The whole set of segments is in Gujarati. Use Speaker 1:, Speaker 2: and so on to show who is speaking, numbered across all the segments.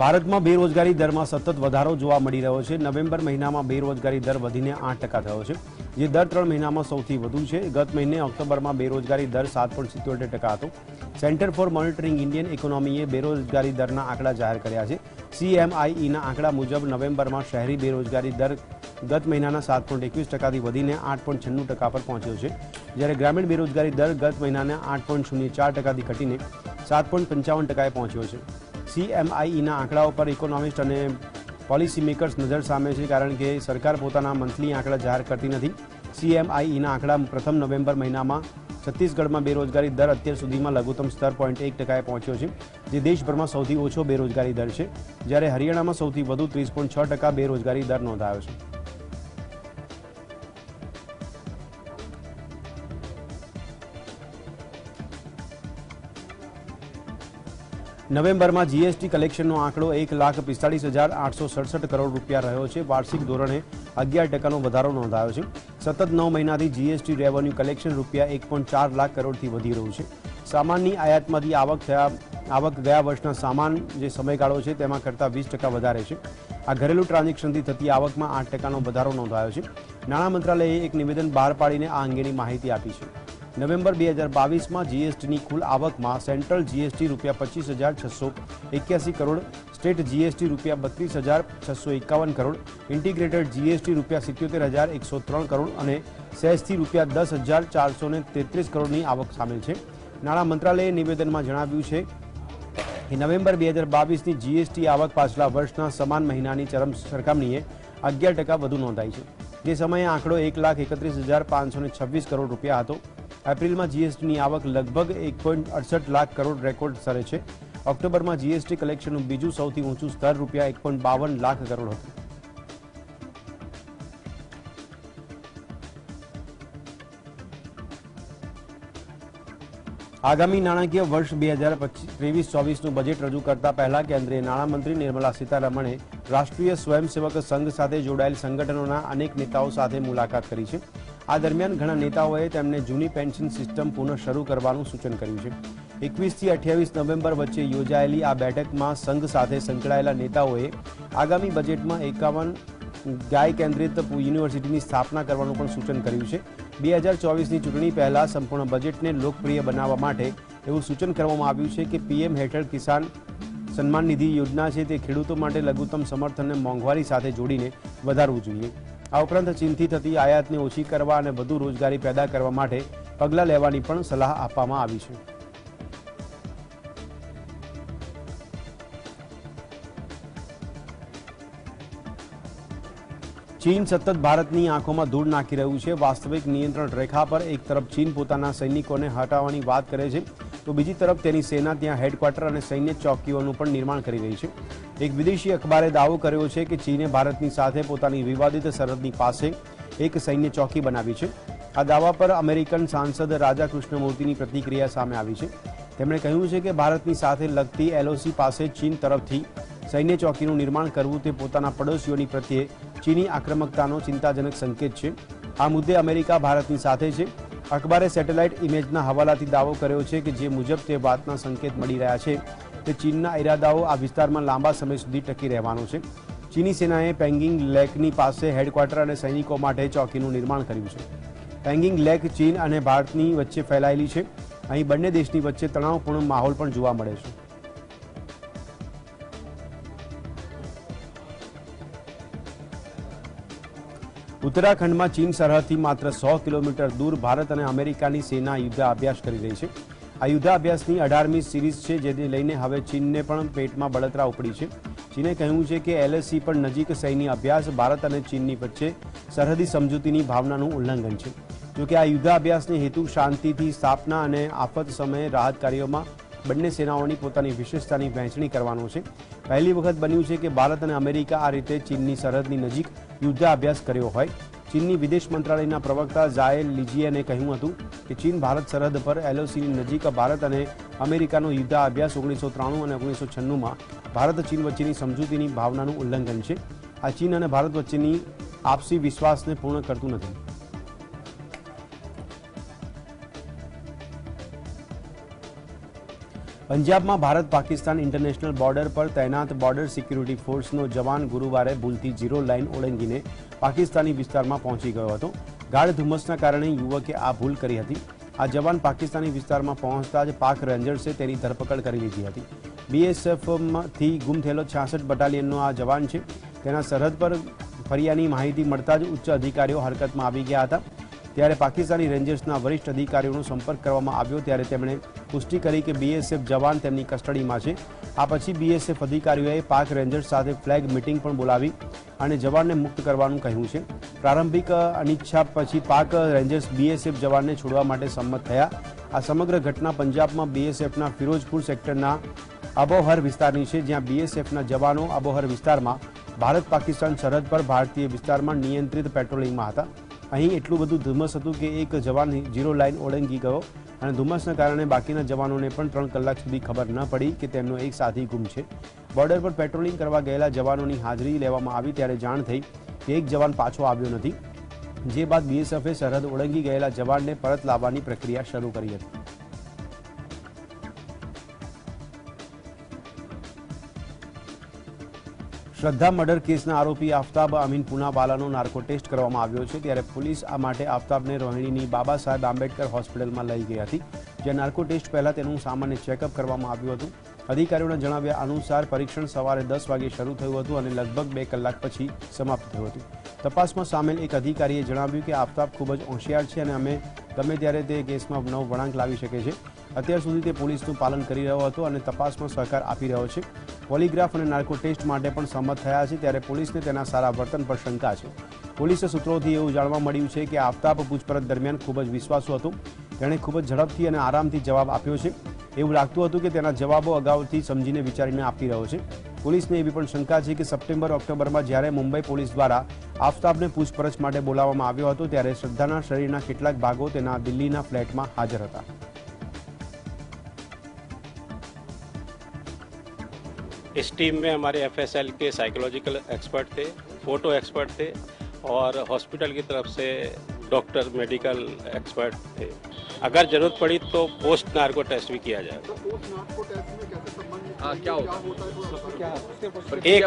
Speaker 1: भारत में बेरोजगारी दर में सतत वधारो जोवा मळी रह्यो छे। नवेम्बर महीना में बेरोजगारी दर वधीने 8% थयो छे, जे दर 3 महीना में सौथी वधु छे। गत महीने ऑक्टोबर में बेरोजगारी दर 7.77% हतो। सेंटर फॉर मॉनिटरिंग इंडियन इकोनॉमीए बेरोजगारी दरना आंकड़ा जाहिर कर्या छे। CMIE आंकड़ा मुजब नवेम्बर में शहरी बेरोजगारी दर गत महीना 7.21% थी वधीने 8.96% पर पहुंच्यो छे, ज्यारे ग्रामीण बेरोजगारी दर गत महीना 8.04% थी घटीने 7.55% पहुंच्यो छे। CMIE आंकड़ाओं पर इकोनॉमिस्ट और पॉलिसी मेकर्स नजर सामे छे, कारण के सरकार पोताना मंथली आंकड़ा जाहिर करती नहीं। CMIE आंकड़ा प्रथम नवेम्बर महीना में छत्तीसगढ़ में बेरोजगारी दर अत्यार सुधीमां लघुत्तम स्तर 0.1% पहुंच्यो छे, जे देशभर में सौथी ओछो बेरोजगारी दर है, ज्यारे हरियाणा में सौथी वधु 30.6% बेरोजगारी दर नोंधायो छे। नवेम्बर में GST कलेक्शन आंकड़ो 1,45,867 करोड़ रूपिया रह्यो छे। वार्षिक धोरणे 11% वधारो नोंधायो छे। सतत 9 महीना थी GST रेवन्यू कलेक्शन रूपिया 1.4 लाख करोड़ थी वधी रह्यु छे। सामाननी आयातमांथी आवक गया वर्षना सामान जे समयगाळो छे तेमां करता 20% वधारे छे। आ घरेलू ट्रांजेक्शनथी थती आवकमां 8% वधारो नोंधायो छे। नाणां मंत्रालये एक निवेदन बहार पाडीने आ अंगेनी माहिती आपी छे। नवेम्बर 2022 में GST की कुल आवक में सेंट्रल GST रूपिया 25,681 करोड़, स्टेट GST रूपिया 32,651 करोड़, इंटीग्रेटेड GST रूपिया 77,103 करोड़ और सेसथी रूपिया 10,433 करोड़ की आवक शामिल है। नाणां मंत्रालये निवेदन में जणाव्युं छे कि नवेम्बर 2022 की GST आवक पाछला वर्षना समान महीना की चरम सरखामणीए 11% वधु नोंधाई है, जे समये आंकड़ो 1,31,526 करोड़ रूपिया हतो। एप्रिल में GST की आवक लगभग 1.68 लाख करोड़ रेकॉर्ड स्तरे है। ऑक्टोबर में GST कलेक्शन बीजू सौथी ऊंचू स्तर रूपिया 1.52 लाख करोड़ हतुं। आगामी नाणाकीय वर्ष 2023-24 बजेट रजू करता पहला केंद्रीय नाणामंत्री निर्मला सीतारमणे राष्ट्रीय स्वयंसेवक संघ साथे जोड़ायेल संगठनोना अनेक नेताओं साथे मुलाकात करी छे। आ दरमियान घणा नेताओए तेमने जूनी पेन्शन सिस्टम पुनः शरू करवानुं सूचन कर्युं छे। 21 થી 28 नवेम्बर वच्चे योजायेली आ बेठकमां संघ साथे संकळायेला नेताओए आगामी बजेटमां 51 गाय केन्द्रित यूनिवर्सिटीनी स्थापना करवानुं पण सूचन कर्युं छे। 2024 ની ચૂંટણી પહેલા સંપૂર્ણ બજેટને લોકપ્રિય બનાવવા માટે એવું સૂચન કરવામાં આવ્યું છે કે PM હેઠળ કિસાન સન્માન નિધિ યોજના છે તે ખેડૂતો માટે લઘુત્તમ સમર્થનને મોંઘવારી સાથે જોડીને વધારવું જોઈએ। આ ઉપરાંત ચીનથી થતી આયાતને ઓછી કરવા અને વધુ રોજગારી પેદા કરવા માટે પગલાં લેવાની પણ સલાહ આપવામાં આવી છે। चीन सतत भारतनी आंखों में धूळ नाखी रह्यु छे। वास्तविक नियंत्रण रेखा पर एक तरफ चीन पोताना सैनिकोने हटाववानी वात करे छे, तो बीजी तरफ तेनी सेना त्यां हेडक्वार्टर और सैन्य चौकीओनुं पण निर्माण करी रही है। एक विदेशी अखबारे दावो कर्यो छे कि चीने भारतनी साथे पोतानी विवादित सरहदनी पासे एक सैन्य चौकी बनावी छे। आ दावा पर अमेरिकन सांसद राजा कृष्णमूर्तिनी प्रतिक्रिया सामे आवी छे। તેમણે કહ્યું છે કે ભારતની સાથે લગતી LOC પાસે ચીન તરફથી સૈન્ય ચોકીનું निर्माण કરવું તે પોતાના પડોશીઓની પ્રત્યે ચીની આક્રમકતાનો ચિંતાજનક સંકેત છે। આ મુદ્દે અમેરિકા ભારતની સાથે છે। અખબારે સેટેલાઇટ ઇમેજના હવાલાથી દાવો કર્યો છે કે જે મુજબ તે વાતના સંકેત મળી રહ્યા છે કે ચીનના ઇરાદાઓ આ વિસ્તારમાં લાંબા સમય સુધી ટકી રહેવાનો છે। ચીની સેનાએ પેંગિંગ લેકની પાસે હેડક્વાર્ટર અને સૈનિકો માટે ચોકીનું નિર્માણ કર્યું છે। પેંગિંગ લેક ચીન અને ભારતની વચ્ચે ફેલાયેલી છે। અહીં બંને દેશની વચ્ચે તણાવપૂર્ણ માહોલ પણ જોવા મળે છે। उत्तराखंड में चीन सरहद थी मात्र 100 किलोमीटर दूर भारत और अमेरिकानी सेना युद्धाभ्यास कर रही है। आ युद्धाभ्यासनी 18મી सीरीज है, जेने लईने हवे चीन ने पण पेट में बळतरा उपड़ी है। चीने कह્યું છે કે LAC पर नजीक सैन्य अभ्यास भारत और चीन वच्चे सरहदी समझूतीनी भावनानुं उल्लंघन है। जो कि आ युद्धाभ्यासने हेतु शांतिथी स्थापना और आफत समय राहत कार्यों બંને સેનાઓની પોતાની વિશેષતાની વહેંચણી કરવાનો છે। પહેલી વખત બન્યું છે કે ભારત અને અમેરિકા આ રીતે ચીનની સરહદની નજીક યુદ્ધાભ્યાસ કર્યો હોય। ચીનની વિદેશ મંત્રાલયના પ્રવક્તા ઝાએ લિજિયાને કહ્યું હતું કે ચીન ભારત સરહદ પર LOCની નજીક ભારત અને અમેરિકાનો યુદ્ધાભ્યાસ 1993 અને 1996માં ભારત ચીન વચ્ચેની સમજૂતીની ભાવનાનું ઉલ્લંઘન છે। આ ચીન અને ભારત વચ્ચેની આપસી વિશ્વાસને પૂર્ણ કરતું નથી। पंजाब में भारत पाकिस्तान इंटरनेशनल बॉर्डर पर तैनात बॉर्डर सिक्योरिटी फोर्सनो जवान गुरुवारे भूलथी जीरो लाइन ओळंगीने पाकिस्तानी विस्तार में पहुंची गयो हतो। गाढ़ धुम्मसना कारणे युवके आ भूल करी हती। आ जवान पाकिस्तानी विस्तार में पहुंचता ज पाक रेंजर्से तेनी धरपकड़ करी लीधी हती। बीएसएफ थी गुम थयेलो 66 बटालियननो आ जवान छे। तेना सरहद पर फरियानी माहिती मळता ज उच्च अधिकारीओ हरकत में आवी गया हता। त्यारे पाकिस्तानी रेंजर्सना वरिष्ठ अधिकारीओनो संपर्क करवामां आव्यो त्यारे તેમણે पुष्टि करी कि बीएसएफ जवान તેમની कस्टडीमां छे। आ पछी बीएसएफ अधिकारीओए पाक रेंजर्स साथे फ्लेग मीटिंग पण बोलावी અને જવાનને મુક્ત કરવાનું કહ્યું છે। પ્રારંભિક અનિચ્છા પછી પાક રેન્જર્સ બીએસએફ જવાનને છોડવા માટે સંમત થયા। આ સમગ્ર ઘટના પંજાબમાં બીએસએફના ફિરોજપુર સેક્ટરના અબોહર વિસ્તારની છે, જ્યાં બીએસએફના જવાનો અબોહર વિસ્તારમાં ભારત પાકિસ્તાન સરહદ પર ભારતીય વિસ્તારમાં નિયંત્રિત પેટ્રોલિંગમાં હતા। અહીં એટલું બધું ધુમ્મસ હતું કે એક જવાન ઝીરો લાઇન ઓળંગી ગયો અને ધુમ્મસના કારણે બાકીના જવાનોને પણ 3 કલાક સુધી ખબર ન પડી કે તેમનો એક સાથી ગુમ છે। બોર્ડર પર પેટ્રોલિંગ કરવા ગયેલા જવાનોની હાજરી લેવામાં આવી ત્યારે જાણ થઈ કે એક જવાન પાછો આવ્યો નથી, જે બાદ બીએસએફે સરહદ ઓળંગી ગયેલા જવાનને પરત લાવવાની પ્રક્રિયા શરૂ કરી હતી। श्रद्धा मर्डर केसना आरोपी आफ्ताब अमीन पूनावालानो नार्को टेस्ट करवामां आव्यो छे, त्यारे पोलीस आ माटे आफ्ताबने रोहिणीनी बाबा साहेब आंबेडकर होस्पिટલમાં લઈ ગઈ હતી, જ્યાં નાર્કો ટેસ્ટ પહેલા તેનું સામાન્ય ચેકઅપ કરવામાં આવ્યું હતું। अधिकारीओना जणाव्या अनुसार परीक्षण सवारे 10 वागे शरू थयुं हतुं અને લગભગ 2 કલાક પછી समाप्त थयुं हतुं। तपासमां सामेल एक अधिकारीए जणाव्युं કે आफ्ताब खूब ज होशियार छे અને અમે गमे त्यारे ते केसमां नव वळांक लावी शके छे। અત્યાર સુધી તે પોલીસનું પાલન કરી રહ્યો હતો અને તપાસમાં સહકાર આપી રહ્યો છે। પોલીગ્રાફ અને નાર્કો ટેસ્ટ માટે પણ સંમત થયા છે, ત્યારે પોલીસને તેના સારા વર્તન પર શંકા છે। પોલીસે સૂત્રોથી એવું જાણવા મળ્યું છે કે आफ्ताब પૂછપરછ દરમિયાન ખૂબ જ વિશ્વાસુ હતો। તેણે ખૂબ જ ઝડપથી અને આરામથી જવાબ આપ્યો છે। એવું લાગતું હતું કે તેના જવાબો અગાઉથી સમજીને વિચારીને આપી રહ્યો છે। પોલીસને એવી પણ શંકા છે કે સપ્ટેમ્બર-ઓક્ટોબરમાં જ્યારે મુંબઈ પોલીસ દ્વારા आफ्ताबને પૂછપરછ માટે બોલાવવામાં આવ્યો હતો, ત્યારે શ્રદ્ધાના શરીરના કેટલાક ભાગો તેના દિલ્હીના ફ્લેટમાં હાજર હતા।
Speaker 2: इस टीम में हमारे एफएसएल के साइकोलॉजिकल एक्सपर्ट थे, फोटो एक्सपर्ट थे और हॉस्पिटल की तरफ से डॉक्टर मेडिकल एक्सपर्ट थे। अगर जरूरत पड़ी तो पोस्ट नार्को टेस्ट भी किया जाएगा।
Speaker 3: क्या होता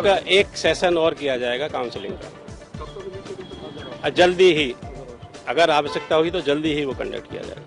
Speaker 3: है?
Speaker 2: एक सेशन और किया जाएगा काउंसलिंग का, जल्दी ही, अगर आवश्यकता होगी तो जल्दी ही वो कंडक्ट किया जाएगा।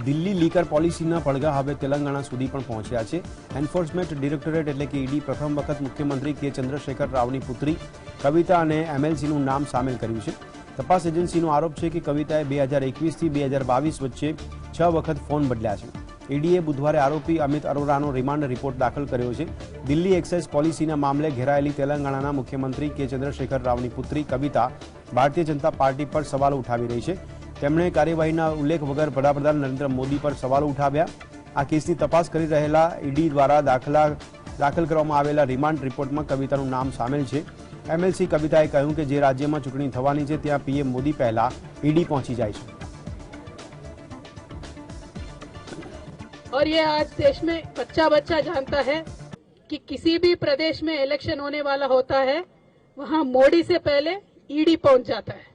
Speaker 1: दिल्ली लीकर पॉलिसीना પડઘા હવે તેલંગાણા સુધી પણ પહોંચ્યા છે। એન્ફોર્સમેન્ટ ડિરેક્ટોરેટ એટલે કે ઈડી પ્રથમ વખત મુખ્યમંત્રી કે ચંદ્રશેખર રાવની પુત્રી કવિતા અને એમએલસીનું નામ સામેલ કર્યું છે। તપાસ એજન્સીનો આરોપ છે કે કવિતાએ 2021 થી 2022 વચ્ચે 6 વખત ફોન બદલ્યા છે। ઈડીએ બુધવારે આરોપી અમિત અરોરાનો રિમાન્ડ રિપોર્ટ દાખલ કર્યો છે। દિલ્હી એક્સાઇઝ પોલિસીના મામલે ઘેરાયેલી તેલંગાણાના મુખ્યમંત્રી કે ચંદ્રશેખર રાવની પુત્રી કવિતા ભારતીય જનતા પાર્ટી પર સવાલ ઉઠાવી રહી છે। તેમણે કાર્યવાહીના ઉલ્લેખ વગર વડાપ્રધાન નરેન્દ્ર મોદી પર સવાલ ઉઠાવ્યા। આ કેસની તપાસ કરી રહેલા ઈડી દ્વારા દાખલ કરવામાં આવેલા રિમાન્ડ રિપોર્ટમાં કવિતાનું નામ સામેલ છે। એમએલસી કવિતાએ કહ્યું કે જે રાજ્યમાં ચૂંટણી થવાની છે ત્યાં પીએમ મોદી પહેલા ઈડી પહોંચી જાય છે।
Speaker 4: और ये आज देश में बच्चा बच्चा जानता है कि किसी भी प्रदेश में इलेक्शन होने वाला होता है, वहां मोदी से पहले ईडी पहुंच जाता है।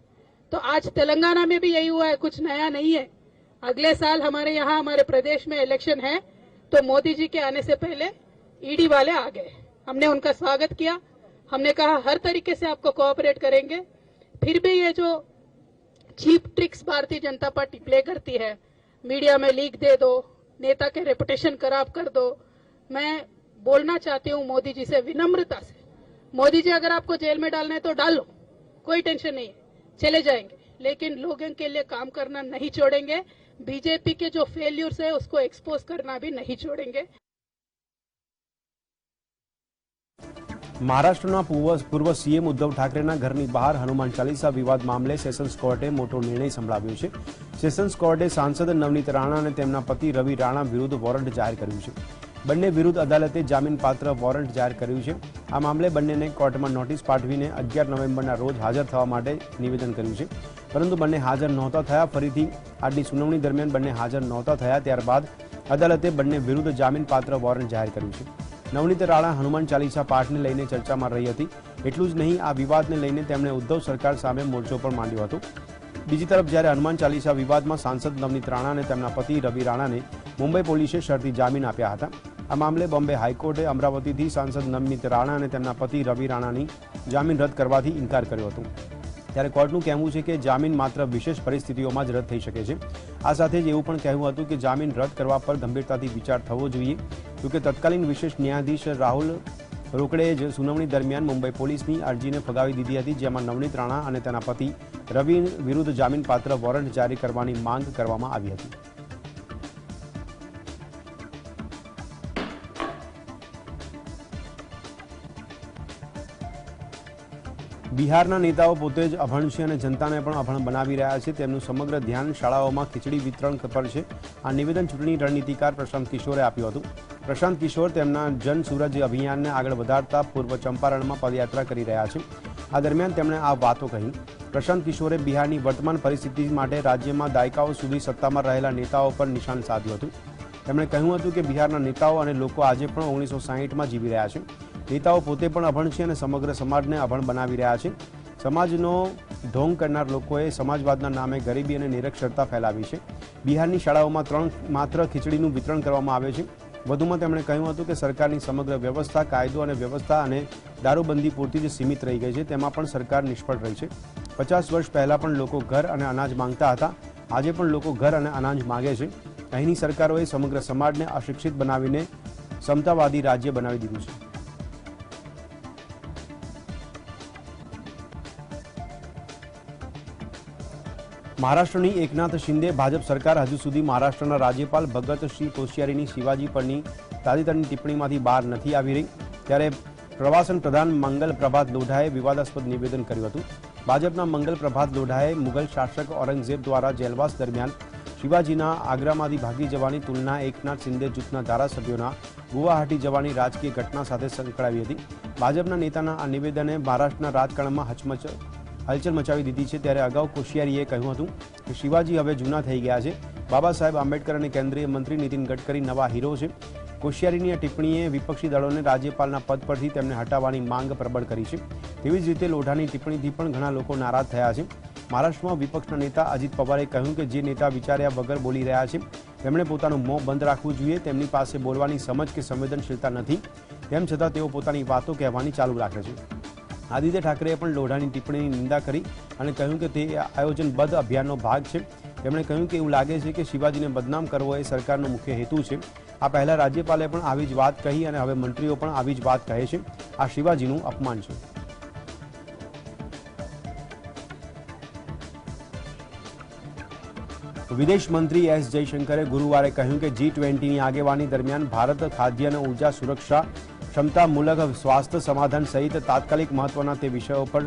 Speaker 4: तो आज तेलंगाना में भी यही हुआ है, कुछ नया नहीं है। अगले साल हमारे यहाँ हमारे प्रदेश में इलेक्शन है, तो मोदी जी के आने से पहले ईडी वाले आ गए। हमने उनका स्वागत किया, हमने कहा हर तरीके से आपको कोऑपरेट करेंगे। फिर भी ये जो cheap tricks Bharatiya Janata party play करती है, मीडिया में लीक दे दो, नेता के रेपुटेशन खराब कर दो, मैं बोलना चाहती हूँ मोदी जी से विनम्रता से, मोदी जी अगर आपको जेल में डालना है तो डाल लो, कोई टेंशन नहीं है, चले जाएंगे, लेकिन लोगों के लिए काम करना नहीं छोड़ेंगे। बीजेपी के जो फेल्यूर्स है उसको एक्सपोज करना भी नहीं छोड़ेंगे।
Speaker 1: મહારાષ્ટ્રના પૂર્વ સીએમ ઉદ્ધવ ઠાકરેના ઘરની બહાર હનુમાન ચાલીસા વિવાદ મામલે સેશન્સ કોર્ટે મોટો નિર્ણય સંભળાવ્યો છે। સેશન્સ કોર્ટે સાંસદ નવનીત રાણા અને તેમના પતિ રવિ રાણા વિરુદ્ધ વોરંટ જાહેર કર્યું છે। બંને વિરુદ્ધ અદાલતે જામીનપાત્ર વોરંટ જાહેર કર્યું છે। આ મામલે બંનેને કોર્ટમાં નોટિસ પાઠવીને 11 નવેમ્બરના રોજ હાજર થવા માટે નિવેદન કર્યું છે, પરંતુ બંને હાજર નહોતા થયા। ફરીથી આજની સુનાવણી દરમિયાન બંને હાજર નહોતા થયા, ત્યારબાદ અદાલતે બંને વિરુદ્ધ જામીનપાત્ર વોરંટ જાહેર કર્યું છે। નવનીત રાણા હનુમાન ચાલીસા પાઠને લઈને ચર્ચામાં રહી હતી। એટલું જ નહીં, આ વિવાદને લઈને તેમણે ઉદ્ધવ સરકાર સામે મોરચો પણ માંડ્યો હતો। બીજી તરફ જ્યારે હનુમાન ચાલીસા વિવાદમાં સાંસદ નવનીત રાણા અને તેમના પતિ રવિ રાણાને મુંબઈ પોલીસે શરતી જામીન આપ્યા હતા. આ મામલે બોમ્બે હાઈકોર્ટે અમરાવતીથી સાંસદ નવનીત રાણા અને તેમના પતિ રવિ રાણાની જામીન રદ કરવાથી ઇનકાર કર્યો હતો. ત્યારે કોર્ટનું કહેવું છે કે જામીન માત્ર વિશેષ પરિસ્થિતિઓમાં જ રદ થઈ શકે છે. આ સાથે જ એવું પણ કહેવું હતું કે જામીન રદ કરવા પર ગંભીરતાથી વિચાર થવો જોઈએ. જોકે તત્કાલીન વિશેષ ન્યાયાધીશ રાહુલ રોકડેએ જ સુનાવણી દરમિયાન મુંબઈ પોલીસની અરજીને ફગાવી દીધી હતી, જેમાં નવનીત રાણા અને તેના પતિ રવિ વિરુદ્ધ જામીનપાત્ર વોરંટ જારી કરવાની માંગ કરવામાં આવી હતી. બિહારના નેતાઓ પોતે જ અભણ છે અને જનતાને પણ અભણ બનાવી રહ્યા છે. તેમનું સમગ્ર ધ્યાન શાળાઓમાં ખીચડી વિતરણ પર છે. આ નિવેદન ચૂંટણી રણનીતિકાર પ્રશાંત કિશોરે આપ્યું હતું. પ્રશાંત કિશોર તેમના જન સૂરજ અભિયાનને આગળ વધારતા પૂર્વ ચંપારણમાં પદયાત્રા કરી રહ્યા છે. આ દરમિયાન તેમણે આ વાતો કહી. પ્રશાંત કિશોરે બિહારની વર્તમાન પરિસ્થિતિ માટે રાજ્યમાં દાયકાઓ સુધી સત્તામાં રહેલા નેતાઓ પર નિશાન સાધ્યું હતું. તેમણે કહ્યું હતું કે બિહારના નેતાઓ અને લોકો આજે પણ 1960માં જીવી રહ્યા છે. નેતાઓ પોતે પણ અભણ છે અને સમગ્ર સમાજને અભણ બનાવી રહ્યા છે. સમાજનો ઢોંગ કરનાર લોકોએ સમાજવાદના નામે ગરીબી અને નિરક્ષરતા ફેલાવી છે. બિહારની શાળાઓમાં માત્ર ખીચડીનું વિતરણ કરવામાં આવે છે. વધુમાં તેમણે કહ્યું હતું કે સરકારની સમગ્ર વ્યવસ્થા, કાયદો અને વ્યવસ્થા અને દારૂબંધી પૂરતી જ સીમિત રહી ગઈ છે. તેમાં પણ સરકાર નિષ્ફળ રહી છે. 50 વર્ષ પહેલાં પણ લોકો ઘર અને અનાજ માંગતા હતા. આજે પણ લોકો ઘર અને અનાજ માગે છે. અહીંની સરકારોએ સમગ્ર સમાજને અશિક્ષિત બનાવીને સમતાવાદી રાજ્ય બનાવી દીધું છે. મહારાષ્ટ્રની એકનાથ શિંદે ભાજપ સરકાર હજુ સુધી મહારાષ્ટ્રના રાજ્યપાલ ભગતસિંહ કોશિયારીની શિવાજી પરની તાજેતરની ટિપ્પણીમાંથી બહાર નથી આવી રહી. ત્યારે પ્રવાસન પ્રધાન મંગલ પ્રભાત લોઢાએ વિવાદાસ્પદ નિવેદન કર્યું હતું. ભાજપના મંગલ પ્રભાત લોઢાએ મુગલ શાસક ઔરંગઝેબ દ્વારા જેલવાસ દરમિયાન શિવાજીના આગ્રામાંથી ભાગી જવાની તુલના એકનાથ શિંદે જૂથના ધારાસભ્યોના ગુવાહાટી જવાની રાજકીય ઘટના સાથે સંકળાવી હતી. ભાજપના નેતાના આ નિવેદને મહારાષ્ટ્રના રાજકારણમાં હલચલ મચાવી દીધી છે. ત્યારે અગાઉ કોશિયારીએ કહ્યું હતું કે શિવાજી હવે જૂના થઈ ગયા છે. બાબા સાહેબ આંબેડકર અને કેન્દ્રીય મંત્રી નીતિન ગડકરી નવા હીરો છે. કોશિયારીની આ ટિપ્પણીએ વિપક્ષી દળોને રાજ્યપાલના પદ પરથી તેમને હટાવવાની માંગ પ્રબળ કરી છે. તેવી જ રીતે લોઢાની ટિપ્પણીથી પણ ઘણા લોકો નારાજ થયા છે. મહારાષ્ટ્રમાં વિપક્ષના નેતા અજીત પવારે કહ્યું કે જે નેતા વિચાર્યા વગર બોલી રહ્યા છે તેમણે પોતાનું મોં બંધ રાખવું જોઈએ. તેમની પાસે બોલવાની સમજ કે સંવેદનશીલતા નથી. તેમ છતાં તેઓ પોતાની વાતો કહેવાની ચાલુ રાખે છે. આદિત્ય ઠાકરેએ પણ લોઢાની ટિપ્પણીની નિંદા કરી અને કહ્યું કે તે આયોજનબદ્ધ અભિયાનનો ભાગ છે. તેમણે કહ્યું કે એવું લાગે છે કે શિવાજીને બદનામ કરવો એ સરકારનો મુખ્ય હેતુ છે. આ પહેલા રાજ્યપાલે પણ આવી જ વાત કહી અને હવે મંત્રીઓ પણ આવી જ વાત કહે છે. આ શિવાજીનું અપમાન છે. વિદેશ મંત્રી એસ જયશંકરે ગુરુવારે કહ્યું કે G20ની આગેવાની દરમિયાન ભારત ખાદ્ય અને ઉર્જા સુરક્ષા, ક્ષમતામૂલક સ્વાસ્થ્ય સમાધાન સહિત તાત્કાલિક મહત્વના તે વિષયો પર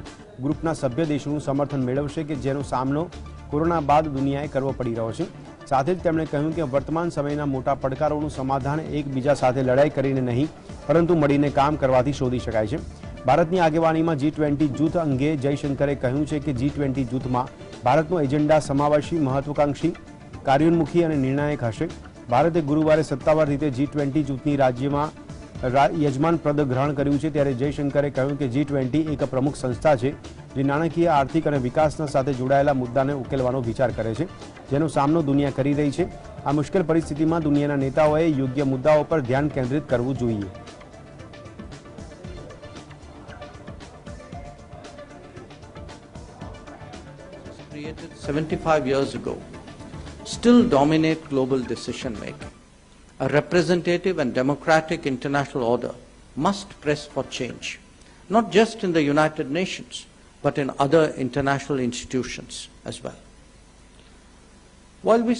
Speaker 1: ગ્રુપના સભ્ય દેશોનું સમર્થન મેળવશે કે જેનો સામનો કોરોના બાદ દુનિયાએ કરવો પડી રહ્યો છે. સાથે જ તેમણે કહ્યું કે વર્તમાન સમયના મોટા પડકારોનું સમાધાન એકબીજા સાથે લડાઈ કરીને નહીં પરંતુ મળીને કામ કરવાથી શોધી શકાય છે. ભારતની આગેવાનીમાં G20 જૂથ અંગે જયશંકરે કહ્યું છે કે G20 જૂથમાં ભારતનો એજન્ડા સમાવેશી, મહત્વાકાંક્ષી, કાર્યોન્મુખી અને નિર્ણાયક હશે. ભારતે ગુરુવારે સત્તાવાર રીતે G20 જૂથની રાજ્યમાં યજમાન પદ ગ્રહણ કર્યું છે. ત્યારે જયશંકરે કહ્યું કે G20 એક પ્રમુખ સંસ્થા છે જે નાણાકીય, આર્થિક અને વિકાસના સાથે જોડાયેલા મુદ્દાને ઉકેલવાનો વિચાર કરે છે જેનો સામનો દુનિયા કરી રહી છે. આ મુશ્કેલ પરિસ્થિતિમાં દુનિયાના નેતાઓએ યોગ્ય મુદ્દાઓ પર ધ્યાન કેન્દ્રિત કરવું જોઈએ.
Speaker 3: Created 75 years ago still dominate global decision making. A representative and democratic international order must press for change, not just in the United Nations, but in other international institutions as well. While we